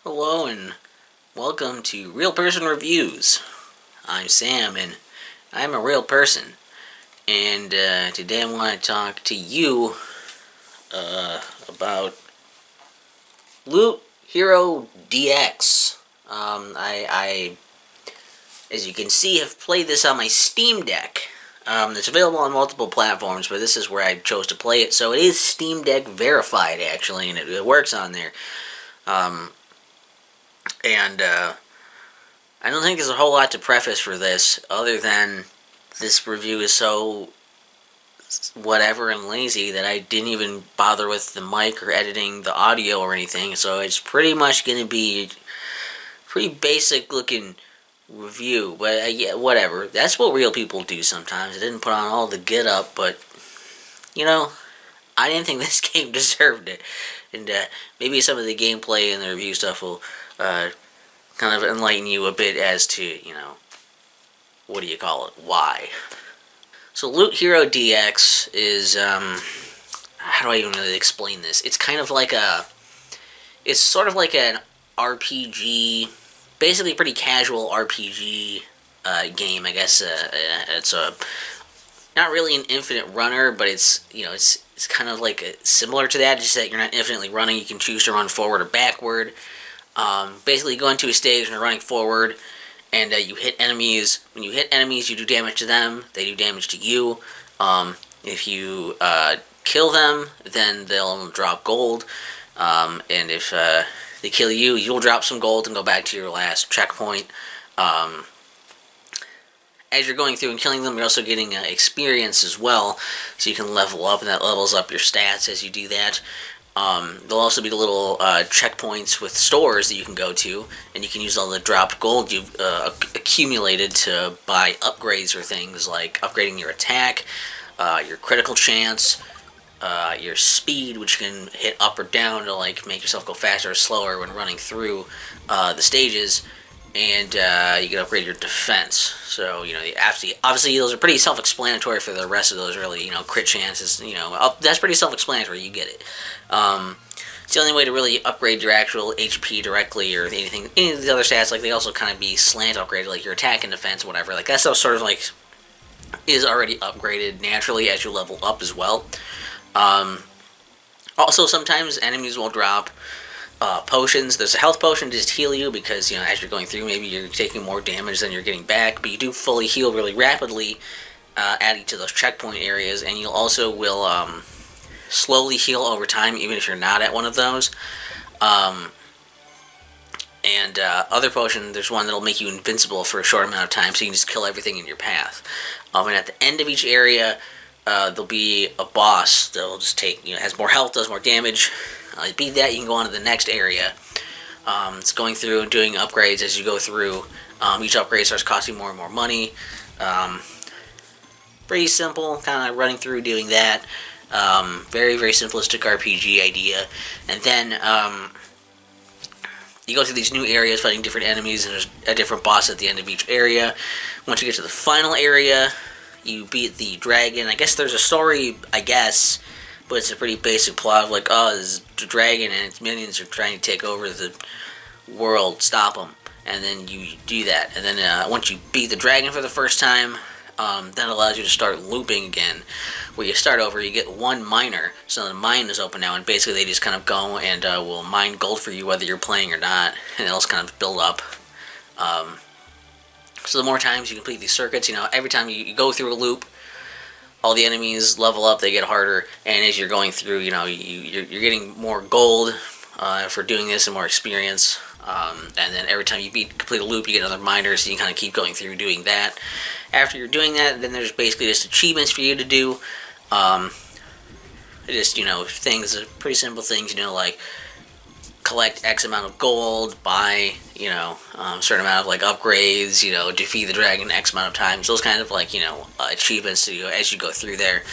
Hello and welcome to Real Person Reviews. I'm Sam and I'm a real person. And today I want to talk to you about Loot Hero DX. As you can see, have played this on my Steam Deck. It's available on multiple platforms, but this is where I chose to play it. So it is Steam Deck verified, actually, and it works on there. And I don't think there's a whole lot to preface for this, other than this review is so whatever and lazy that I didn't even bother with the mic or editing the audio or anything. So it's pretty much going to be a pretty basic looking review. But yeah, whatever. That's what real people do sometimes. I didn't put on all the get up, but you know, I didn't think this game deserved it. And maybe some of the gameplay and the review stuff will kind of enlighten you a bit as to, what do you call it? Why? So Loot Hero DX is, how do I even really explain this? It's kind of like it's sort of like an RPG, basically pretty casual RPG game, I guess. It's not really an infinite runner, but it's kind of like similar to that, just that you're not infinitely running. You can choose to run forward or backward. Basically, you go into a stage and you're running forward, and you hit enemies. When you hit enemies, you do damage to them. They do damage to you. If you kill them, then they'll drop gold. And if they kill you, you'll drop some gold and go back to your last checkpoint. As you're going through and killing them, you're also getting experience as well, so you can level up, and that levels up your stats as you do that. There'll also be little checkpoints with stores that you can go to, and you can use all the dropped gold you've accumulated to buy upgrades or things like upgrading your attack, your critical chance, your speed, which you can hit up or down to like make yourself go faster or slower when running through the stages, and you can upgrade your defense. So, obviously those are pretty self-explanatory for the rest of those, really. Crit chances, that's pretty self-explanatory, you get it. It's the only way to really upgrade your actual HP directly or anything. Any of the other stats, like, they also kind of be slant upgraded, like your attack and defense, whatever. Like, that stuff sort of, like, is already upgraded naturally as you level up as well. Also, sometimes enemies will drop potions. There's a health potion to just heal you because, as you're going through, maybe you're taking more damage than you're getting back, but you do fully heal really rapidly, adding to those checkpoint areas, and you also will slowly heal over time, even if you're not at one of those. And other potion, there's one that'll make you invincible for a short amount of time, so you can just kill everything in your path. And at the end of each area, there'll be a boss that'll just take, has more health, does more damage. You beat that, you can go on to the next area. It's going through and doing upgrades as you go through. Each upgrade starts costing more and more money. Pretty simple, kind of running through doing that. Very, very simplistic RPG idea. And then you go through these new areas fighting different enemies, and there's a different boss at the end of each area. Once you get to the final area, you beat the dragon. I guess there's a story, but it's a pretty basic plot of like, this dragon and its minions are trying to take over the world, stop them. And then you do that. And then once you beat the dragon for the first time, that allows you to start looping again. Where you start over, you get one miner, so the mine is open now, and basically they just kind of go and will mine gold for you whether you're playing or not, and it'll just kind of build up. So the more times you complete these circuits, every time you go through a loop, all the enemies level up, they get harder, and as you're going through, you're getting more gold for doing this and more experience. And then every time you complete a loop, you get another miner, so you can kind of keep going through doing that. After you're doing that, then there's basically just achievements for you to do. Just, things, pretty simple things, like collect X amount of gold, buy, a certain amount of, like, upgrades, defeat the dragon X amount of times. Those kind of, like, achievements to as you go through there.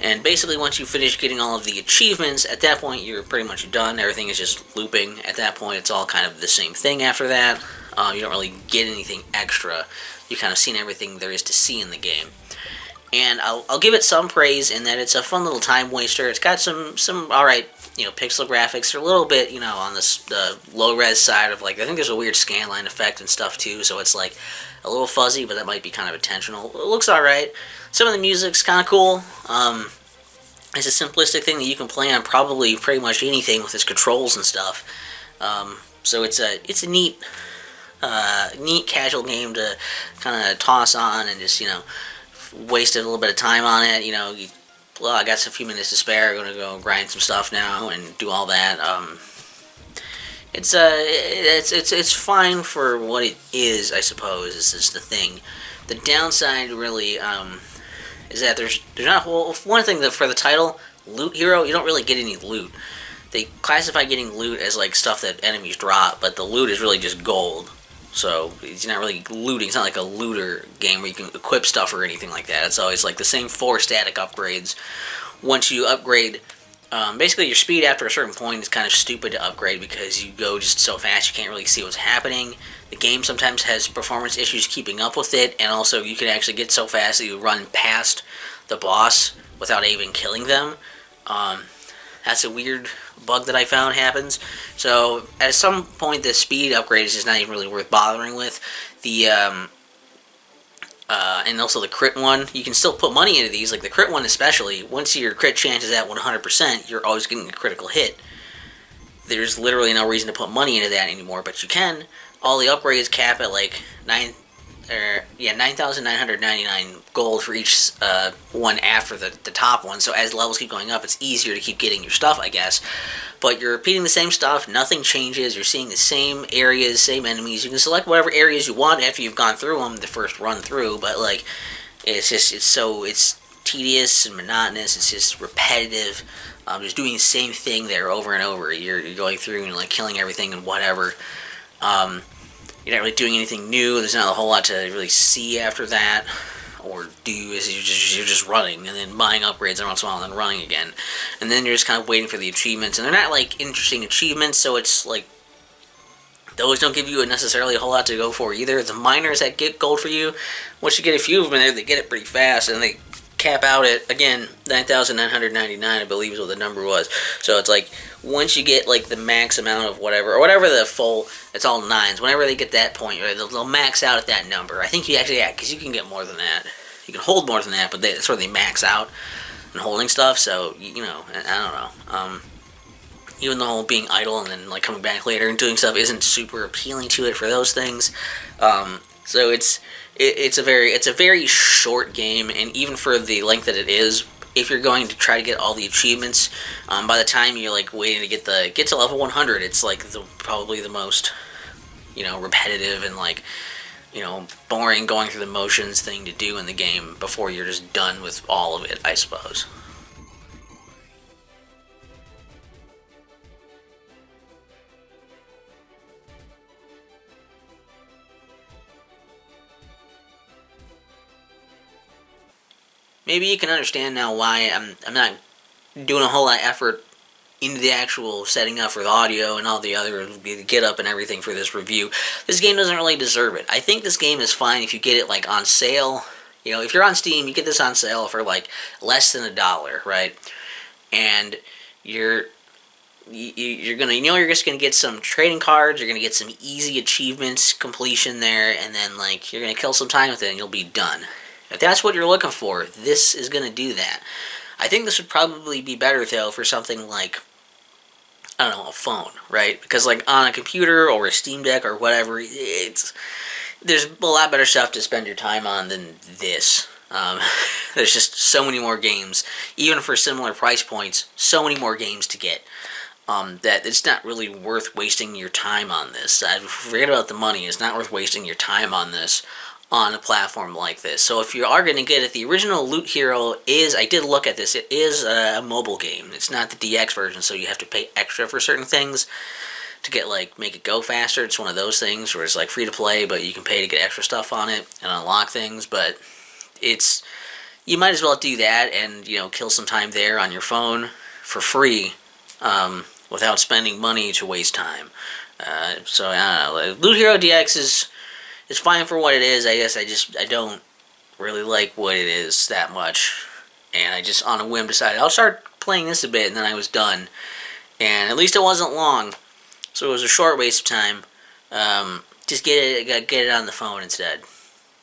And basically, once you finish getting all of the achievements, at that point, you're pretty much done. Everything is just looping. At that point, it's all kind of the same thing after that. You don't really get anything extra. You've kind of seen everything there is to see in the game. and I'll give it some praise in that it's a fun little time waster. It's got some all right, pixel graphics. They're a little bit, on the low res side of like I think there's a weird scanline effect and stuff too, so it's like a little fuzzy, but that might be kind of intentional. It looks all right. Some of the music's kind of cool. It's a simplistic thing that you can play on probably pretty much anything with its controls and stuff. So it's a neat casual game to kind of toss on and just waste a little bit of time on it. Well, I got a few minutes to spare. I'm gonna go grind some stuff now and do all that. It's fine for what it is, I suppose. Is just the thing. The downside really is that there's not one thing that for the title Loot Hero, you don't really get any loot. They classify getting loot as like stuff that enemies drop, but the loot is really just gold. So it's not really looting. It's not like a looter game where you can equip stuff or anything like that. It's always like the same 4 static upgrades. Once you upgrade, basically your speed after a certain point is kind of stupid to upgrade because you go just so fast you can't really see what's happening. The game sometimes has performance issues keeping up with it, and also you can actually get so fast that you run past the boss without even killing them. That's a weird bug that I found happens. So at some point, the speed upgrade is just not even really worth bothering with. And also the crit one, you can still put money into these. Like the crit one especially, once your crit chance is at 100%, you're always getting a critical hit. There's literally no reason to put money into that anymore, but you can. All the upgrades cap at like 9,999 gold for each one after the top one. So as levels keep going up, it's easier to keep getting your stuff, I guess. But you're repeating the same stuff. Nothing changes. You're seeing the same areas, same enemies. You can select whatever areas you want after you've gone through them the first run through. But like, it's tedious and monotonous. It's just repetitive. Just doing the same thing there over and over. You're going through and like killing everything and whatever. You're not really doing anything new. There's not a whole lot to really see after that or do. Is you're just running and then buying upgrades every once in a while and then running again. And then you're just kind of waiting for the achievements. And they're not like interesting achievements, so it's like those don't give you necessarily a whole lot to go for either. The miners that get gold for you, once you get a few of them in there, they get it pretty fast and they cap out at, again, 9,999, I believe is what the number was. So it's like, once you get like the max amount of whatever, or whatever the full, it's all 9s. Whenever they get that point, right, they'll max out at that number. I think you actually, because you can get more than that. You can hold more than that, but that's where they max out and holding stuff. So, I don't know. Even though being idle and then like coming back later and doing stuff isn't super appealing to it for those things. So it's a very short game, and even for the length that it is, if you're going to try to get all the achievements, by the time you're like waiting to get to level 100, it's like probably the most repetitive and like boring going through the motions thing to do in the game before you're just done with all of it, I suppose. Maybe you can understand now why I'm not doing a whole lot of effort into the actual setting up for the audio and all the other get up and everything for this review. This game doesn't really deserve it. I think this game is fine if you get it like on sale. If you're on Steam, you get this on sale for like less than $1, right? And you're gonna you're just gonna get some trading cards. You're gonna get some easy achievements completion there, and then like you're gonna kill some time with it, and you'll be done. If that's what you're looking for, this is going to do that. I think this would probably be better, though, for something like, I don't know, a phone, right? Because, like, on a computer or a Steam Deck or whatever, there's a lot better stuff to spend your time on than this. There's just so many more games, even for similar price points, so many more games to get, that it's not really worth wasting your time on this. Forget about the money. It's not worth wasting your time on this on a platform like this. So if you are going to get it, the original Loot Hero is, I did look at this, it is a mobile game. It's not the DX version, so you have to pay extra for certain things to get, like, make it go faster. It's one of those things where it's, like, free to play, but you can pay to get extra stuff on it and unlock things, but you might as well do that and, kill some time there on your phone for free, without spending money to waste time. So, I don't know. Loot Hero DX is... It's fine for what it is. I guess I don't really like what it is that much, and I just on a whim decided I'll start playing this a bit, and then I was done. And at least it wasn't long, so it was a short waste of time. Just get it on the phone instead.